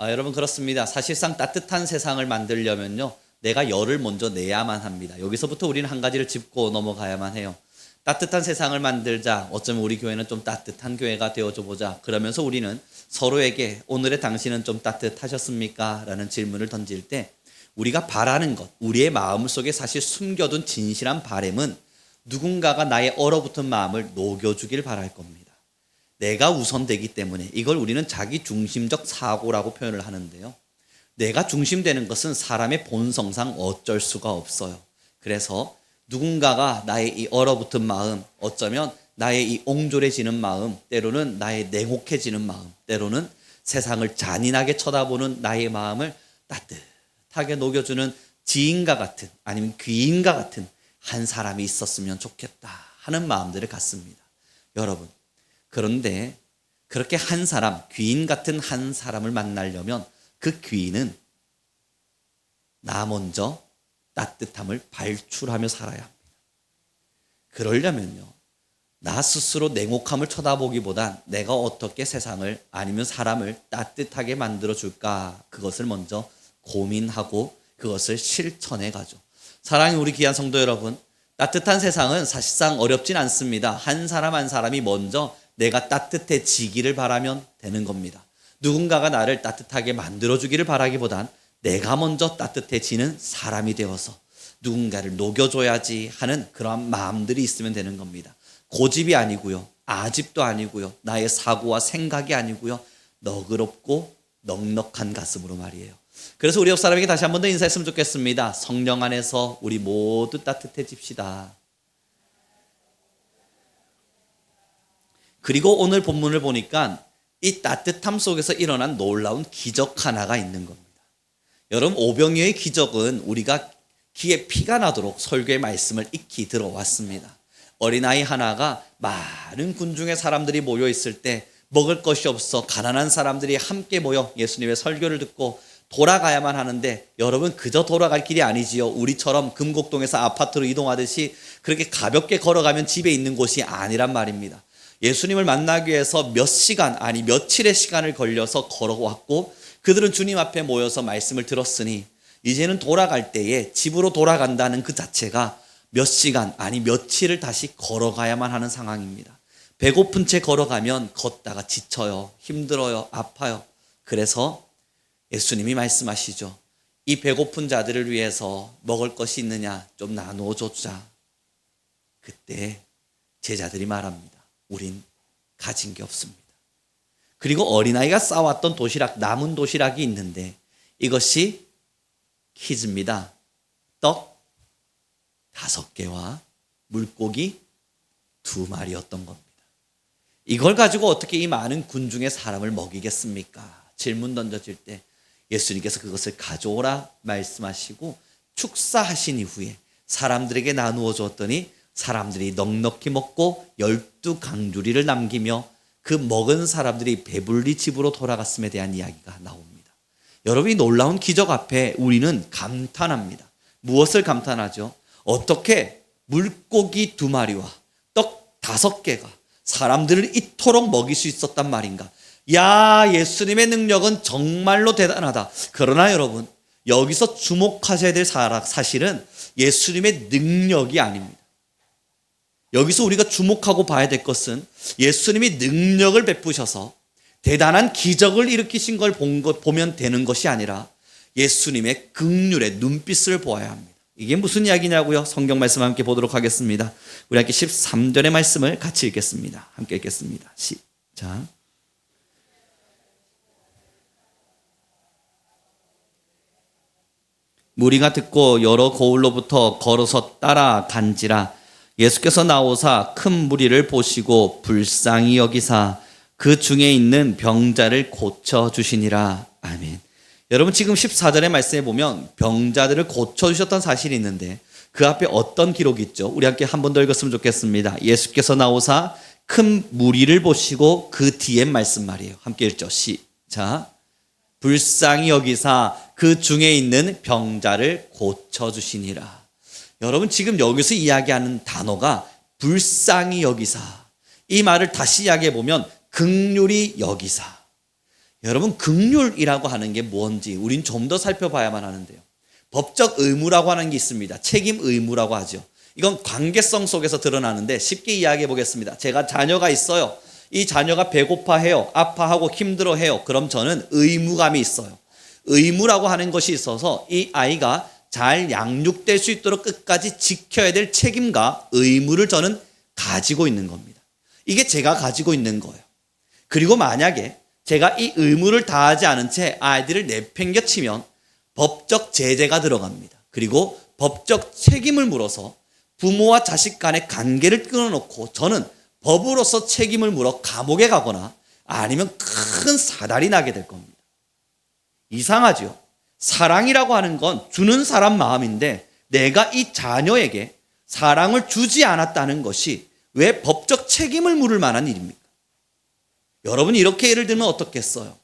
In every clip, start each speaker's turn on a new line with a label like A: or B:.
A: 여러분 그렇습니다. 사실상 따뜻한 세상을 만들려면요, 내가 열을 먼저 내야만 합니다. 여기서부터 우리는 한 가지를 짚고 넘어가야만 해요. 따뜻한 세상을 만들자. 어쩌면 우리 교회는 좀 따뜻한 교회가 되어줘 보자. 그러면서 우리는 서로에게 오늘의 당신은 좀 따뜻하셨습니까? 라는 질문을 던질 때 우리가 바라는 것, 우리의 마음속에 사실 숨겨둔 진실한 바람은 누군가가 나의 얼어붙은 마음을 녹여주길 바랄 겁니다. 내가 우선되기 때문에 이걸 우리는 자기중심적 사고라고 표현을 하는데요. 내가 중심되는 것은 사람의 본성상 어쩔 수가 없어요. 그래서 누군가가 나의 이 얼어붙은 마음, 어쩌면 나의 이 옹졸해지는 마음, 때로는 나의 냉혹해지는 마음, 때로는 세상을 잔인하게 쳐다보는 나의 마음을 따뜻하게 녹여주는 지인과 같은, 아니면 귀인과 같은 한 사람이 있었으면 좋겠다 하는 마음들을 갖습니다. 여러분, 그런데 그렇게 한 사람, 귀인 같은 한 사람을 만나려면 그 귀인은 나 먼저 따뜻함을 발출하며 살아야 합니다. 그러려면요, 나 스스로 냉혹함을 쳐다보기보단 내가 어떻게 세상을 아니면 사람을 따뜻하게 만들어줄까, 그것을 먼저 고민하고 그것을 실천해 가죠. 사랑하는 우리 귀한 성도 여러분, 따뜻한 세상은 사실상 어렵진 않습니다. 한 사람 한 사람이 먼저 내가 따뜻해지기를 바라면 되는 겁니다. 누군가가 나를 따뜻하게 만들어주기를 바라기보단 내가 먼저 따뜻해지는 사람이 되어서 누군가를 녹여줘야지 하는 그러한 마음들이 있으면 되는 겁니다. 고집이 아니고요, 아집도 아니고요, 나의 사고와 생각이 아니고요, 너그럽고 넉넉한 가슴으로 말이에요. 그래서 우리 옆 사람에게 다시 한 번 더 인사했으면 좋겠습니다. 성령 안에서 우리 모두 따뜻해집시다. 그리고 오늘 본문을 보니까 이 따뜻함 속에서 일어난 놀라운 기적 하나가 있는 겁니다. 여러분, 오병이어의 기적은 우리가 귀에 피가 나도록 설교의 말씀을 익히 들어왔습니다. 어린아이 하나가 많은 군중의 사람들이 모여 있을 때 먹을 것이 없어 가난한 사람들이 함께 모여 예수님의 설교를 듣고 돌아가야만 하는데, 여러분, 그저 돌아갈 길이 아니지요. 우리처럼 금곡동에서 아파트로 이동하듯이 그렇게 가볍게 걸어가면 집에 있는 곳이 아니란 말입니다. 예수님을 만나기 위해서 몇 시간, 아니 며칠의 시간을 걸려서 걸어왔고, 그들은 주님 앞에 모여서 말씀을 들었으니 이제는 돌아갈 때에 집으로 돌아간다는 그 자체가 몇 시간, 아니 며칠을 다시 걸어가야만 하는 상황입니다. 배고픈 채 걸어가면 걷다가 지쳐요, 힘들어요, 아파요. 그래서 예수님이 말씀하시죠. 이 배고픈 자들을 위해서 먹을 것이 있느냐, 좀 나누어 줬자. 그때 제자들이 말합니다. 우린 가진 게 없습니다. 그리고 어린아이가 싸왔던 도시락, 남은 도시락이 있는데 이것이 퀴즈입니다. 떡 5개와 물고기 2마리였던 겁니다. 이걸 가지고 어떻게 이 많은 군중의 사람을 먹이겠습니까? 질문 던져질 때 예수님께서 그것을 가져오라 말씀하시고 축사하신 이후에 사람들에게 나누어 주었더니 사람들이 넉넉히 먹고 12강주리를 남기며 그 먹은 사람들이 배불리 집으로 돌아갔음에 대한 이야기가 나옵니다. 여러분이 놀라운 기적 앞에 우리는 감탄합니다. 무엇을 감탄하죠? 어떻게 물고기 2마리와 떡 5개가 사람들을 이토록 먹일 수 있었단 말인가? 야, 예수님의 능력은 정말로 대단하다. 그러나 여러분, 여기서 주목하셔야 될 사실은 예수님의 능력이 아닙니다. 여기서 우리가 주목하고 봐야 될 것은 예수님이 능력을 베푸셔서 대단한 기적을 일으키신 걸 보면 되는 것이 아니라 예수님의 긍휼의 눈빛을 보아야 합니다. 이게 무슨 이야기냐고요? 성경 말씀 함께 보도록 하겠습니다. 우리 함께 13절의 말씀을 같이 읽겠습니다. 함께 읽겠습니다. 시작. 무리가 듣고 여러 거울로부터 걸어서 따라간지라. 예수께서 나오사 큰 무리를 보시고 불쌍히 여기사 그 중에 있는 병자를 고쳐주시니라. 아멘. 여러분, 지금 14절의 말씀에 보면 병자들을 고쳐주셨던 사실이 있는데 그 앞에 어떤 기록이 있죠? 우리 함께 한 번 더 읽었으면 좋겠습니다. 예수께서 나오사 큰 무리를 보시고 그 뒤에 말씀 말이에요. 함께 읽죠. 시작. 불쌍히 여기사 그 중에 있는 병자를 고쳐주시니라. 여러분, 지금 여기서 이야기하는 단어가 불쌍히 여기사. 이 말을 다시 이야기해 보면 긍휼히 여기사. 여러분, 긍휼이라고 하는 게 뭔지 우린 좀 더 살펴봐야만 하는데요. 법적 의무라고 하는 게 있습니다. 책임 의무라고 하죠. 이건 관계성 속에서 드러나는데 쉽게 이야기해 보겠습니다. 제가 자녀가 있어요. 이 자녀가 배고파해요. 아파하고 힘들어해요. 그럼 저는 의무감이 있어요. 의무라고 하는 것이 있어서 이 아이가 잘 양육될 수 있도록 끝까지 지켜야 될 책임과 의무를 저는 가지고 있는 겁니다. 이게 제가 가지고 있는 거예요. 그리고 만약에 제가 이 의무를 다하지 않은 채 아이들을 내팽겨치면 법적 제재가 들어갑니다. 그리고 법적 책임을 물어서 부모와 자식 간의 관계를 끊어놓고 저는 법으로서 책임을 물어 감옥에 가거나 아니면 큰 사달이 나게 될 겁니다. 이상하죠? 사랑이라고 하는 건 주는 사람 마음인데 내가 이 자녀에게 사랑을 주지 않았다는 것이 왜 법적 책임을 물을 만한 일입니까? 여러분이 이렇게 예를 들면 어떻겠어요?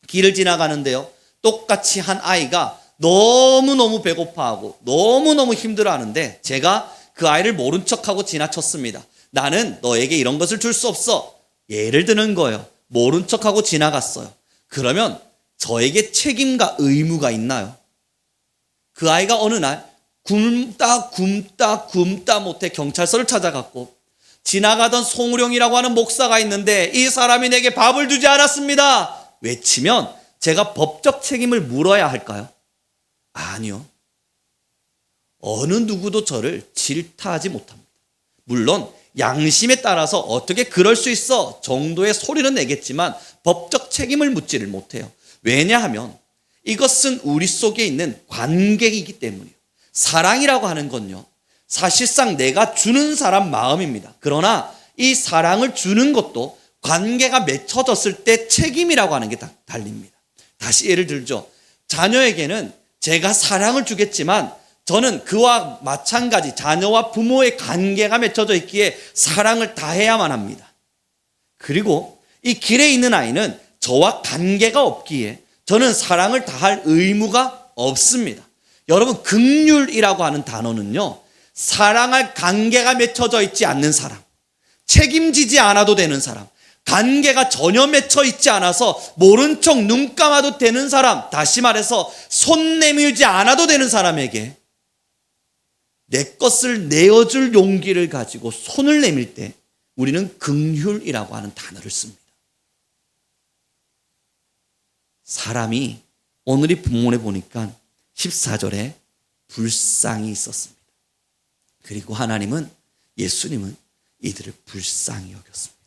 A: 길을 지나가는데요. 똑같이 한 아이가 너무너무 배고파하고 너무너무 힘들어하는데 제가 그 아이를 모른 척하고 지나쳤습니다. 나는 너에게 이런 것을 줄 수 없어. 예를 드는 거예요. 모른 척하고 지나갔어요. 그러면 저에게 책임과 의무가 있나요? 그 아이가 어느 날 굶다 못해 경찰서를 찾아갔고 지나가던 송우령이라고 하는 목사가 있는데 이 사람이 내게 밥을 주지 않았습니다. 외치면 제가 법적 책임을 물어야 할까요? 아니요. 어느 누구도 저를 질타하지 못합니다. 물론 양심에 따라서 어떻게 그럴 수 있어 정도의 소리는 내겠지만 법적 책임을 묻지를 못해요. 왜냐하면 이것은 우리 속에 있는 관계이기 때문이에요. 사랑이라고 하는 건요, 사실상 내가 주는 사람 마음입니다. 그러나 이 사랑을 주는 것도 관계가 맺혀졌을 때 책임이라고 하는 게 달립니다. 다시 예를 들죠. 자녀에게는 제가 사랑을 주겠지만 저는 그와 마찬가지 자녀와 부모의 관계가 맺혀져 있기에 사랑을 다해야만 합니다. 그리고 이 길에 있는 아이는 저와 관계가 없기에 저는 사랑을 다할 의무가 없습니다. 여러분, 긍휼이라고 하는 단어는요, 사랑할 관계가 맺혀져 있지 않는 사람, 책임지지 않아도 되는 사람, 관계가 전혀 맺혀 있지 않아서 모른 척 눈 감아도 되는 사람, 다시 말해서 손 내밀지 않아도 되는 사람에게 내 것을 내어줄 용기를 가지고 손을 내밀 때 우리는 긍휼이라고 하는 단어를 씁니다. 사람이 오늘이 본문에 보니까 14절에 불쌍히 있었습니다. 그리고 하나님은, 예수님은 이들을 불쌍히 여겼습니다.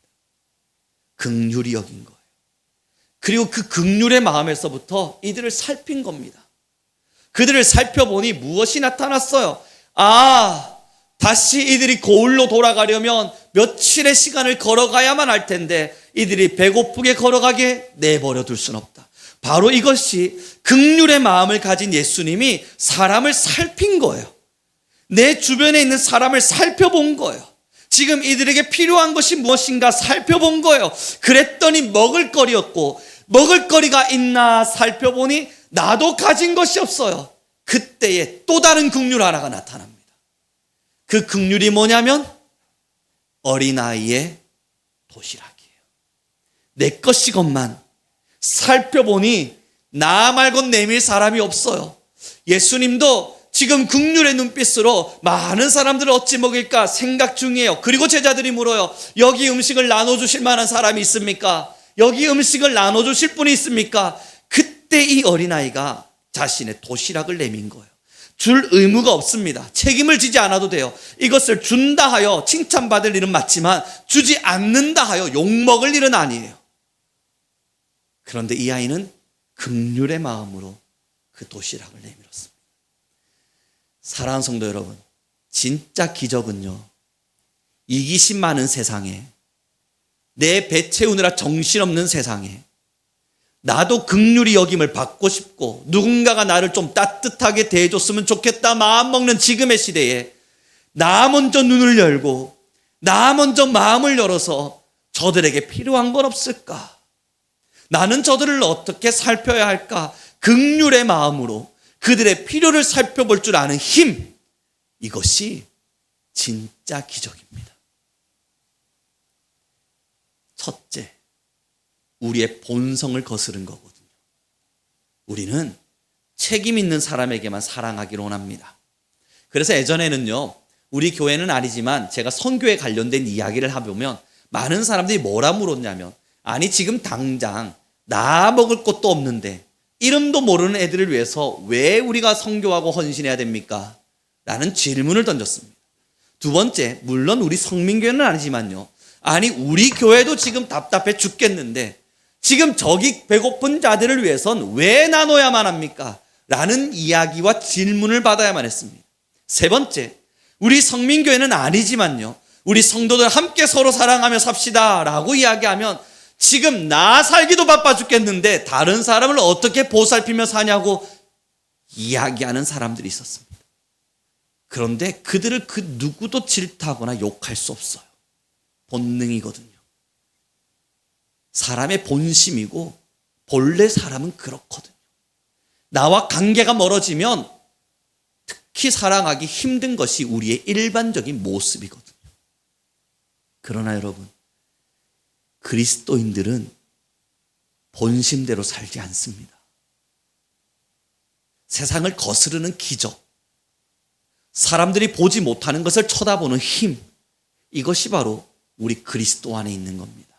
A: 긍휼히 여긴 거예요. 그리고 그 긍휼의 마음에서부터 이들을 살핀 겁니다. 그들을 살펴보니 무엇이 나타났어요? 다시 이들이 고을로 돌아가려면 며칠의 시간을 걸어가야만 할 텐데 이들이 배고프게 걸어가게 내버려 둘 수는 없다. 바로 이것이 긍휼의 마음을 가진 예수님이 사람을 살핀 거예요. 내 주변에 있는 사람을 살펴본 거예요. 지금 이들에게 필요한 것이 무엇인가 살펴본 거예요. 그랬더니 먹을거리였고, 먹을거리가 있나 살펴보니 나도 가진 것이 없어요. 그때에 또 다른 긍휼 하나가 나타납니다. 그 긍휼이 뭐냐면 어린아이의 도시락이에요. 내 것이건만 살펴보니 나 말곤 내밀 사람이 없어요. 예수님도 지금 긍휼의 눈빛으로 많은 사람들을 어찌 먹일까 생각 중이에요. 그리고 제자들이 물어요. 여기 음식을 나눠주실 만한 사람이 있습니까? 여기 음식을 나눠주실 분이 있습니까? 그때 이 어린아이가 자신의 도시락을 내민 거예요. 줄 의무가 없습니다. 책임을 지지 않아도 돼요. 이것을 준다 하여 칭찬받을 일은 맞지만 주지 않는다 하여 욕먹을 일은 아니에요. 그런데 이 아이는 긍휼의 마음으로 그 도시락을 내밀었습니다. 사랑하는 성도 여러분, 진짜 기적은요, 이기심 많은 세상에, 내 배 채우느라 정신없는 세상에 나도 긍휼히 여김을 받고 싶고 누군가가 나를 좀 따뜻하게 대해줬으면 좋겠다 마음먹는 지금의 시대에 나 먼저 눈을 열고 나 먼저 마음을 열어서 저들에게 필요한 건 없을까? 나는 저들을 어떻게 살펴야 할까? 긍휼의 마음으로 그들의 필요를 살펴볼 줄 아는 힘, 이것이 진짜 기적입니다. 첫째, 우리의 본성을 거스른 거거든요. 우리는 책임 있는 사람에게만 사랑하기를 원합니다. 그래서 예전에는요, 우리 교회는 아니지만 제가 선교에 관련된 이야기를 해보면 많은 사람들이 뭐라 물었냐면, 아니 지금 당장 나 먹을 것도 없는데 이름도 모르는 애들을 위해서 왜 우리가 선교하고 헌신해야 됩니까? 라는 질문을 던졌습니다. 두 번째, 물론 우리 성민교회는 아니지만요, 아니 우리 교회도 지금 답답해 죽겠는데 지금 저기 배고픈 자들을 위해선 왜 나눠야만 합니까? 라는 이야기와 질문을 받아야만 했습니다. 세 번째, 우리 성민교회는 아니지만요, 우리 성도들 함께 서로 사랑하며 삽시다 라고 이야기하면 지금 나 살기도 바빠 죽겠는데 다른 사람을 어떻게 보살피며 사냐고 이야기하는 사람들이 있었습니다. 그런데 그들을 그 누구도 질타하거나 욕할 수 없어요. 본능이거든요. 사람의 본심이고 본래 사람은 그렇거든요. 나와 관계가 멀어지면 특히 사랑하기 힘든 것이 우리의 일반적인 모습이거든요. 그러나 여러분, 그리스도인들은 본심대로 살지 않습니다. 세상을 거스르는 기적, 사람들이 보지 못하는 것을 쳐다보는 힘, 이것이 바로 우리 그리스도 안에 있는 겁니다.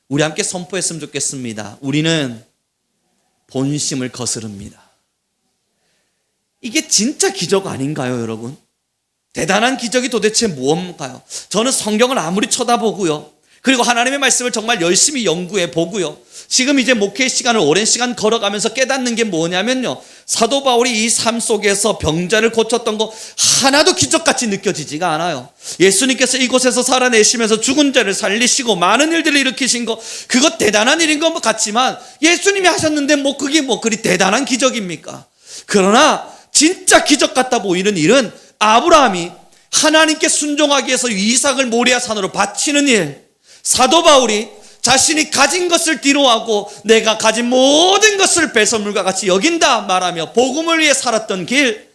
A: 우리 함께 선포했으면 좋겠습니다. 우리는 본심을 거스릅니다. 이게 진짜 기적 아닌가요, 여러분? 대단한 기적이 도대체 무엇인가요? 저는 성경을 아무리 쳐다보고요, 그리고 하나님의 말씀을 정말 열심히 연구해 보고요, 지금 이제 목회 시간을 오랜 시간 걸어가면서 깨닫는 게 뭐냐면요, 사도 바울이 이 삶 속에서 병자를 고쳤던 거 하나도 기적같이 느껴지지가 않아요. 예수님께서 이곳에서 살아내시면서 죽은 자를 살리시고 많은 일들을 일으키신 거, 그것 대단한 일인 것 같지만 예수님이 하셨는데 뭐 그게 뭐 그리 대단한 기적입니까? 그러나 진짜 기적 같아 보이는 일은 아브라함이 하나님께 순종하기 위해서 이삭을 모리아 산으로 바치는 일, 사도 바울이 자신이 가진 것을 뒤로하고 내가 가진 모든 것을 배설물과 같이 여긴다 말하며 복음을 위해 살았던 길,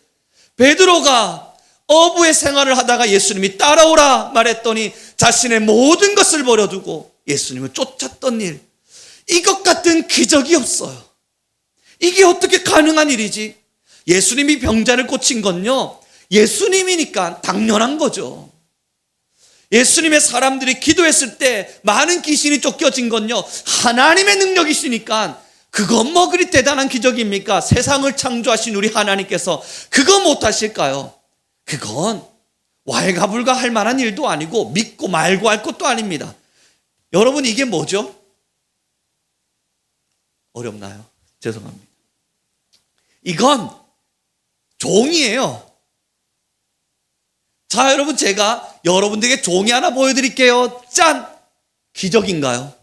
A: 베드로가 어부의 생활을 하다가 예수님이 따라오라 말했더니 자신의 모든 것을 버려두고 예수님을 쫓았던 일, 이것 같은 기적이 없어요. 이게 어떻게 가능한 일이지? 예수님이 병자를 고친 건요, 예수님이니까 당연한 거죠. 예수님의 사람들이 기도했을 때 많은 귀신이 쫓겨진 건요, 하나님의 능력이시니까 그건 뭐 그리 대단한 기적입니까? 세상을 창조하신 우리 하나님께서 그거 못하실까요? 그건 왈가불가할 만한 일도 아니고 믿고 말고 할 것도 아닙니다. 여러분, 이게 뭐죠? 어렵나요? 죄송합니다. 이건 종이에요. 자, 여러분, 제가 여러분들에게 종이 하나 보여드릴게요. 짠! 기적인가요?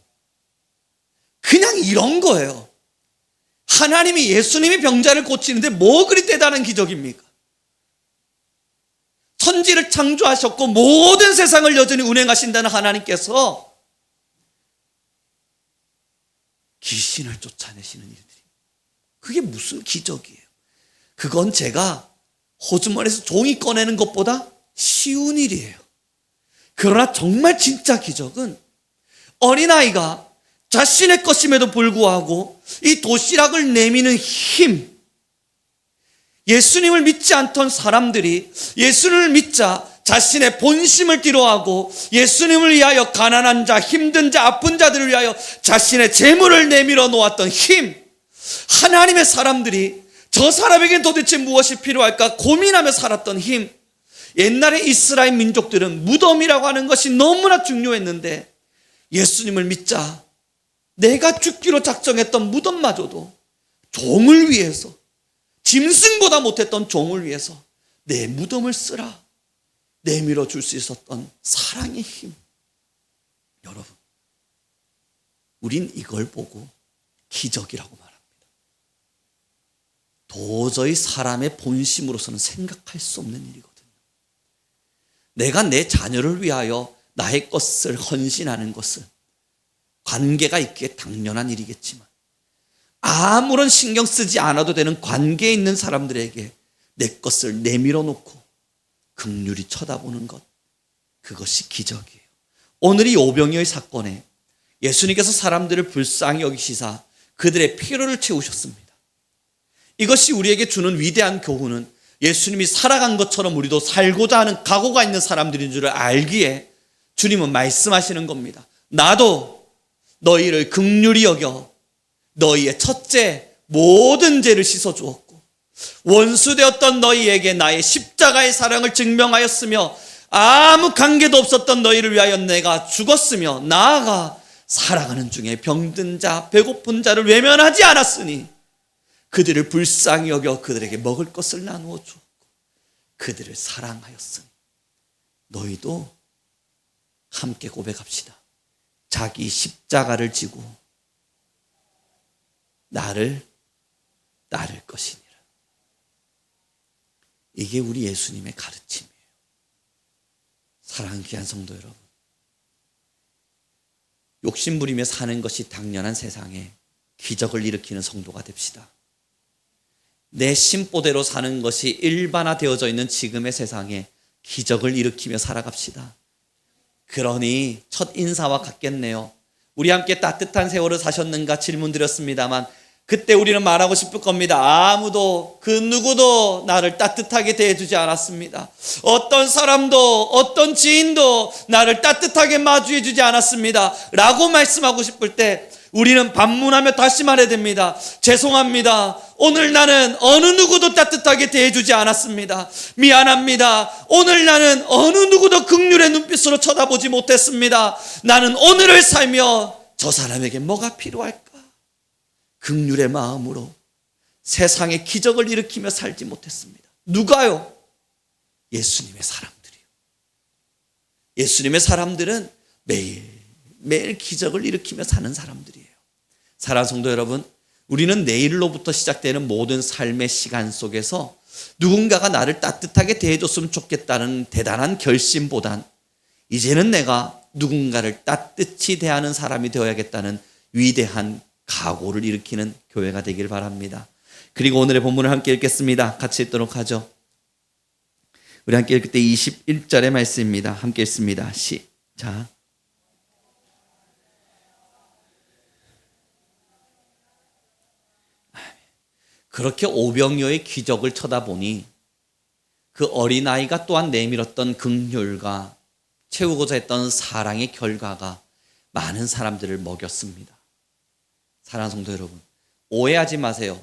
A: 그냥 이런 거예요. 하나님이, 예수님이 병자를 고치는데 뭐 그리 대단한 기적입니까? 천지를 창조하셨고 모든 세상을 여전히 운행하신다는 하나님께서 귀신을 쫓아내시는 일들이, 그게 무슨 기적이에요? 그건 제가 호주머니에서 종이 꺼내는 것보다 쉬운 일이에요. 그러나 정말 진짜 기적은 어린아이가 자신의 것임에도 불구하고 이 도시락을 내미는 힘, 예수님을 믿지 않던 사람들이 예수님을 믿자 자신의 본심을 뒤로하고 예수님을 위하여 가난한 자, 힘든 자, 아픈 자들을 위하여 자신의 재물을 내밀어 놓았던 힘, 하나님의 사람들이 저 사람에겐 도대체 무엇이 필요할까 고민하며 살았던 힘, 옛날에 이스라엘 민족들은 무덤이라고 하는 것이 너무나 중요했는데 예수님을 믿자 내가 죽기로 작정했던 무덤마저도 종을 위해서, 짐승보다 못했던 종을 위해서 내 무덤을 쓰라 내밀어 줄 수 있었던 사랑의 힘. 여러분, 우린 이걸 보고 기적이라고 말합니다. 도저히 사람의 본심으로서는 생각할 수 없는 일이거든요. 내가 내 자녀를 위하여 나의 것을 헌신하는 것은 관계가 있기에 당연한 일이겠지만 아무런 신경 쓰지 않아도 되는 관계에 있는 사람들에게 내 것을 내밀어 놓고 긍휼히 쳐다보는 것, 그것이 기적이에요. 오늘 이 오병이어의 사건에 예수님께서 사람들을 불쌍히 여기시사 그들의 필요를 채우셨습니다. 이것이 우리에게 주는 위대한 교훈은 예수님이 살아간 것처럼 우리도 살고자 하는 각오가 있는 사람들인 줄을 알기에 주님은 말씀하시는 겁니다. 나도 너희를 긍휼히 여겨 너희의 첫째 모든 죄를 씻어주었고 원수되었던 너희에게 나의 십자가의 사랑을 증명하였으며 아무 관계도 없었던 너희를 위하여 내가 죽었으며 나아가 살아가는 중에 병든 자 배고픈 자를 외면하지 않았으니 그들을 불쌍히 여겨 그들에게 먹을 것을 나누어 주었고 그들을 사랑하였으니 너희도 함께 고백합시다. 자기 십자가를 지고 나를 따를 것이니라. 이게 우리 예수님의 가르침이에요. 사랑하는 귀한 성도 여러분, 욕심부리며 사는 것이 당연한 세상에 기적을 일으키는 성도가 됩시다. 내 심보대로 사는 것이 일반화되어져 있는 지금의 세상에 기적을 일으키며 살아갑시다. 그러니 첫 인사와 같겠네요. 우리 함께 따뜻한 세월을 사셨는가 질문드렸습니다만 그때 우리는 말하고 싶을 겁니다. 아무도 그 누구도 나를 따뜻하게 대해주지 않았습니다. 어떤 사람도 어떤 지인도 나를 따뜻하게 마주해주지 않았습니다 라고 말씀하고 싶을 때 우리는 반문하며 다시 말해야 됩니다. 죄송합니다. 오늘 나는 어느 누구도 따뜻하게 대해주지 않았습니다. 미안합니다. 오늘 나는 어느 누구도 긍휼의 눈빛으로 쳐다보지 못했습니다. 나는 오늘을 살며 저 사람에게 뭐가 필요할까? 긍휼의 마음으로 세상에 기적을 일으키며 살지 못했습니다. 누가요? 예수님의 사람들이요. 예수님의 사람들은 매일 기적을 일으키며 사는 사람들이에요. 사랑하는 성도 여러분, 우리는 내일로부터 시작되는 모든 삶의 시간 속에서 누군가가 나를 따뜻하게 대해줬으면 좋겠다는 대단한 결심보단 이제는 내가 누군가를 따뜻히 대하는 사람이 되어야겠다는 위대한 각오를 일으키는 교회가 되길 바랍니다. 그리고 오늘의 본문을 함께 읽겠습니다. 같이 읽도록 하죠. 우리 함께 읽을 때 21절의 말씀입니다. 함께 읽습니다. 시작. 그렇게 오병이어의 기적을 쳐다보니 그 어린아이가 또한 내밀었던 긍휼과 채우고자 했던 사랑의 결과가 많은 사람들을 먹였습니다. 사랑하는 성도 여러분, 오해하지 마세요.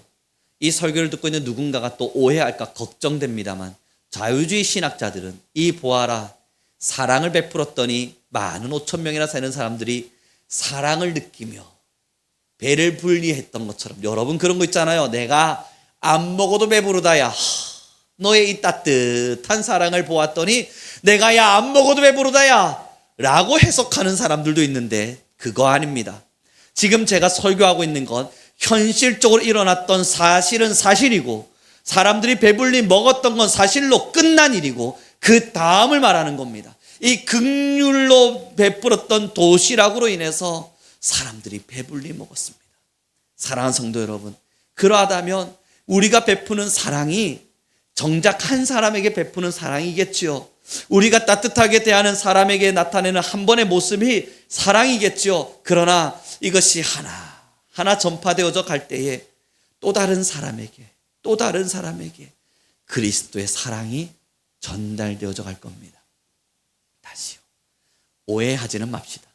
A: 이 설교를 듣고 있는 누군가가 또 오해할까 걱정됩니다만 자유주의 신학자들은 이 보아라, 사랑을 베풀었더니 많은 5천 명이나 사는 사람들이 사랑을 느끼며 배를 분리했던 것처럼, 여러분 그런 거 있잖아요. 내가 안 먹어도 배부르다야. 너의 이 따뜻한 사랑을 보았더니 내가 야 안 먹어도 배부르다야 라고 해석하는 사람들도 있는데 그거 아닙니다. 지금 제가 설교하고 있는 건 현실적으로 일어났던 사실은 사실이고 사람들이 배불리 먹었던 건 사실로 끝난 일이고 그 다음을 말하는 겁니다. 이 긍휼로 베풀었던 도시락으로 인해서 사람들이 배불리 먹었습니다. 사랑하는 성도 여러분, 그러하다면 우리가 베푸는 사랑이 정작 한 사람에게 베푸는 사랑이겠지요. 우리가 따뜻하게 대하는 사람에게 나타내는 한 번의 모습이 사랑이겠지요. 그러나 이것이 하나 전파되어져 갈 때에 또 다른 사람에게 그리스도의 사랑이 전달되어져 갈 겁니다. 다시요. 오해하지는 맙시다.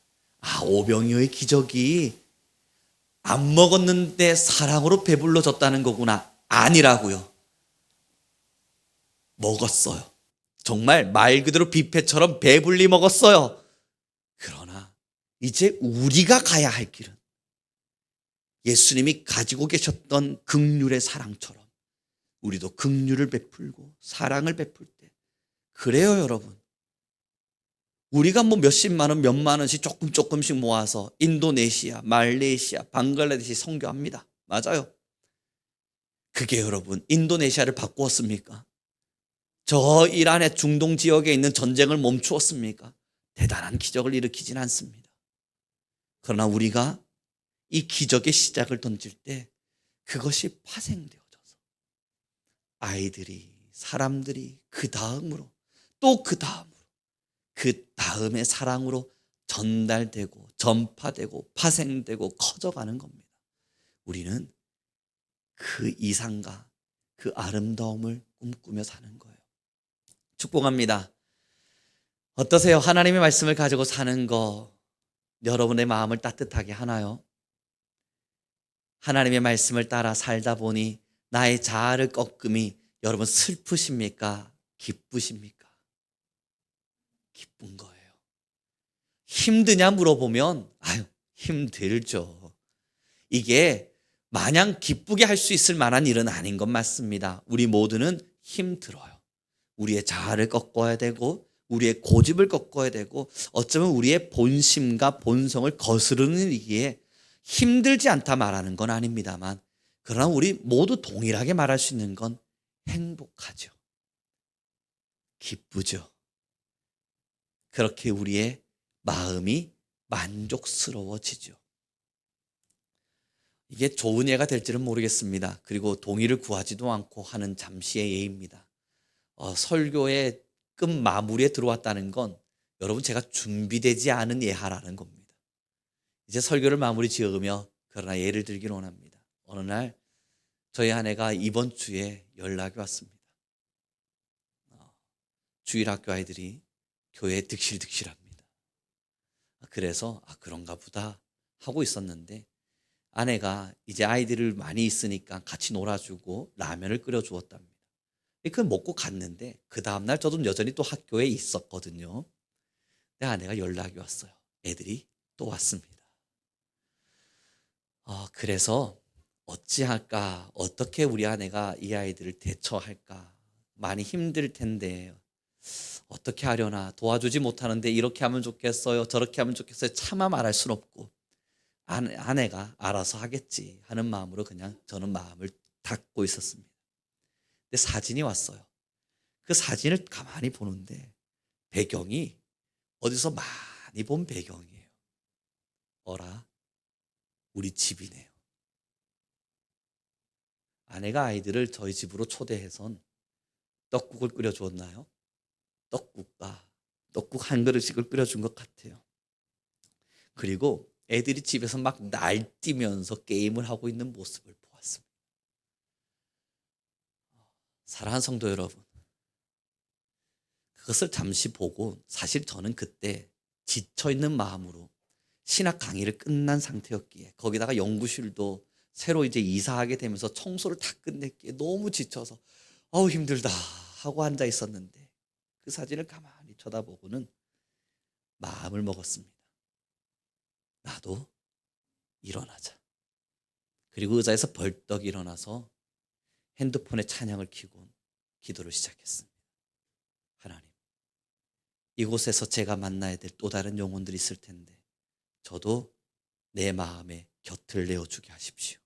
A: 오병이어의 기적이 안 먹었는데 사랑으로 배불러졌다는 거구나. 아니라고요. 먹었어요. 정말 말 그대로 뷔페처럼 배불리 먹었어요. 그러나 이제 우리가 가야 할 길은 예수님이 가지고 계셨던 긍휼의 사랑처럼 우리도 긍휼을 베풀고 사랑을 베풀 때, 그래요 여러분, 우리가 뭐 몇십만 원, 몇만 원씩 조금씩 모아서 인도네시아, 말레이시아, 방글라데시 선교합니다. 맞아요. 그게 여러분 인도네시아를 바꾸었습니까? 저 이란의 중동 지역에 있는 전쟁을 멈추었습니까? 대단한 기적을 일으키진 않습니다. 그러나 우리가 이 기적의 시작을 던질 때 그것이 파생되어져서 아이들이, 사람들이 그 다음으로 또 그 다음으로 그 다음의 사랑으로 전달되고 전파되고 파생되고 커져가는 겁니다. 우리는 그 이상과 그 아름다움을 꿈꾸며 사는 거예요. 축복합니다. 어떠세요? 하나님의 말씀을 가지고 사는 거 여러분의 마음을 따뜻하게 하나요? 하나님의 말씀을 따라 살다 보니 나의 자아를 꺾음이 여러분 슬프십니까? 기쁘십니까? 기쁜 거예요. 힘드냐 물어보면 힘들죠. 이게 마냥 기쁘게 할 수 있을 만한 일은 아닌 건 맞습니다. 우리 모두는 힘들어요. 우리의 자아를 꺾어야 되고 우리의 고집을 꺾어야 되고 어쩌면 우리의 본심과 본성을 거스르는 일이기에 힘들지 않다 말하는 건 아닙니다만, 그러나 우리 모두 동일하게 말할 수 있는 건 행복하죠. 기쁘죠. 그렇게 우리의 마음이 만족스러워지죠. 이게 좋은 예가 될지는 모르겠습니다. 그리고 동의를 구하지도 않고 하는 잠시의 예입니다. 설교의 끝 마무리에 들어왔다는 건 여러분 제가 준비되지 않은 예하라는 겁니다. 이제 설교를 마무리 지으며 그러나 예를 들기를 원합니다. 어느 날 저희 아내가 이번 주에 연락이 왔습니다. 주일학교 아이들이 교회에 득실득실합니다. 그래서 그런가 보다 하고 있었는데 아내가 이제 아이들을 많이 있으니까 같이 놀아주고 라면을 끓여주었답니다. 그걸 먹고 갔는데 그 다음날 저도 여전히 또 학교에 있었거든요. 내 아내가 연락이 왔어요. 애들이 또 왔습니다. 그래서 어찌할까, 어떻게 우리 아내가 이 아이들을 대처할까, 많이 힘들 텐데 어떻게 하려나, 도와주지 못하는데 이렇게 하면 좋겠어요, 저렇게 하면 좋겠어요, 차마 말할 순 없고 아내가 알아서 하겠지 하는 마음으로 그냥 저는 마음을 닫고 있었습니다. 근데 사진이 왔어요. 그 사진을 가만히 보는데 배경이 어디서 많이 본 배경이에요. 우리 집이네요. 아내가 아이들을 저희 집으로 초대해선 떡국을 끓여주었나요? 떡국 한 그릇씩을 끓여준 것 같아요. 그리고 애들이 집에서 막 날뛰면서 게임을 하고 있는 모습을 보았습니다. 사랑하는 성도 여러분, 그것을 잠시 보고 사실 저는 그때 지쳐있는 마음으로 신학 강의를 끝난 상태였기에, 거기다가 연구실도 새로 이제 이사하게 되면서 청소를 다 끝냈기에 너무 지쳐서 힘들다 하고 앉아 있었는데 그 사진을 가만히 쳐다보고는 마음을 먹었습니다. 나도 일어나자. 그리고 의자에서 벌떡 일어나서 핸드폰에 찬양을 켜고 기도를 시작했습니다. 하나님, 이곳에서 제가 만나야 될 또 다른 영혼들이 있을 텐데 저도 내 마음에 곁을 내어주게 하십시오.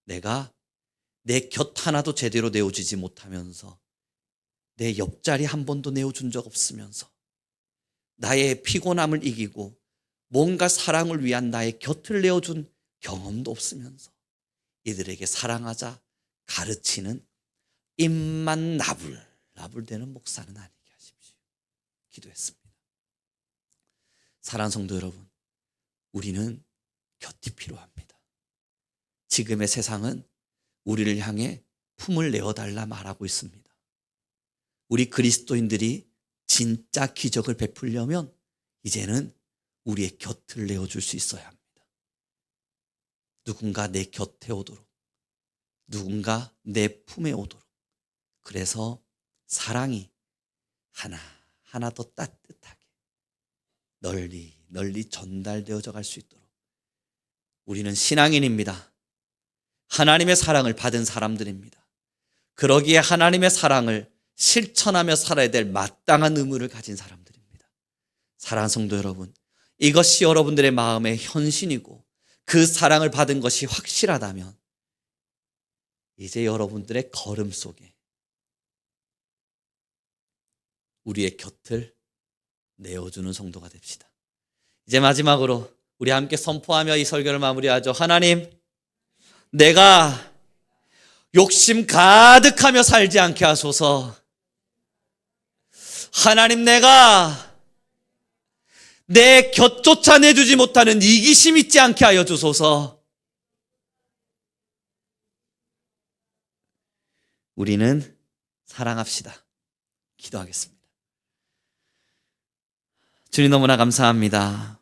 A: 내가 내 곁 하나도 제대로 내어주지 못하면서, 내 옆자리 한 번도 내어준 적 없으면서, 나의 피곤함을 이기고 뭔가 사랑을 위한 나의 곁을 내어준 경험도 없으면서 이들에게 사랑하자 가르치는 입만 나불나불대는 목사는 아니게 하십시오. 기도했습니다. 사랑하는 성도 여러분, 우리는 곁이 필요합니다. 지금의 세상은 우리를 향해 품을 내어달라 말하고 있습니다. 우리 그리스도인들이 진짜 기적을 베풀려면 이제는 우리의 곁을 내어줄 수 있어야 합니다. 누군가 내 곁에 오도록, 누군가 내 품에 오도록, 그래서 사랑이 하나 더 따뜻하게 널리 전달되어져 갈 수 있도록, 우리는 신앙인입니다. 하나님의 사랑을 받은 사람들입니다. 그러기에 하나님의 사랑을 실천하며 살아야 될 마땅한 의무를 가진 사람들입니다. 사랑하는 성도 여러분, 이것이 여러분들의 마음의 현신이고 그 사랑을 받은 것이 확실하다면 이제 여러분들의 걸음 속에 우리의 곁을 내어주는 성도가 됩시다. 이제 마지막으로 우리 함께 선포하며 이 설교를 마무리하죠. 하나님, 내가 욕심 가득하며 살지 않게 하소서. 하나님, 내가 내 곁조차 내주지 못하는 이기심 있지 않게 하여 주소서. 우리는 사랑합시다. 기도하겠습니다. 주님 너무나 감사합니다.